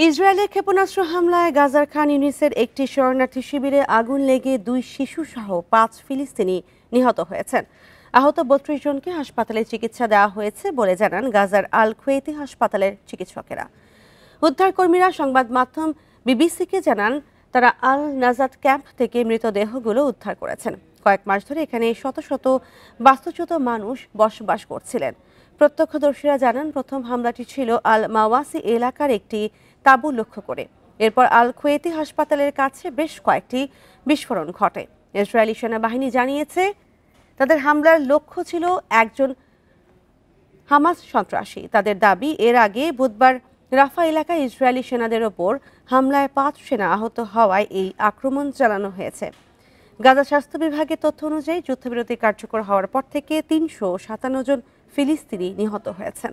ইসরায়েলের ক্ষেপণাস্ত্র হামলায় গাজার খান ইউনিসের একটি শরণার্থী শিবিরে আগুন লেগে 2 শিশুসহ 5 ফিলিস্তিনি নিহত হয়েছেন। আহত 32 জনকে হাসপাতালে চিকিৎসা দেওয়া হয়েছে বলে জানান গাজার আল খুয়েতি হাসপাতালের চিকিৎসকেরা। উদ্ধারকর্মীরা সংবাদ মাধ্যম বিবিসিকে জানান তারা আল নাজাত ক্যাম্প থেকে মৃতদেহগুলো উদ্ধার করেছেন। কয়েক মাস ধরে এখানে শত শত বাস্তুচ্যুত মানুষ বসবাস করছিলেন। প্রত্যক্ষদর্শীরা জানান প্রথম হামলাটি ছিল আল মাওয়াসি এলাকার একটি তাঁবু লক্ষ্য করে। এরপর আল খুয়েতি হাসপাতালের কাছে বেশ কয়েকটি বিস্ফোরণ ঘটে। ইসরায়েলি সেনাবাহিনী জানিয়েছে তাদের হামলার লক্ষ্য ছিল একজন হামাস সন্ত্রাসী। তাদের দাবি এর আগে বুধবার রাফা এলাকায় ইসরায়েলি সেনাদের ওপর হামলায় 5 সেনা আহত হওয়ায় এই আক্রমণ চালানো হয়েছে। গাজা স্বাস্থ্য বিভাগের তথ্য অনুযায়ী যুদ্ধবিরতি কার্যকর হওয়ার পর থেকে 357 জন ফিলিস্তিনি নিহত হয়েছেন।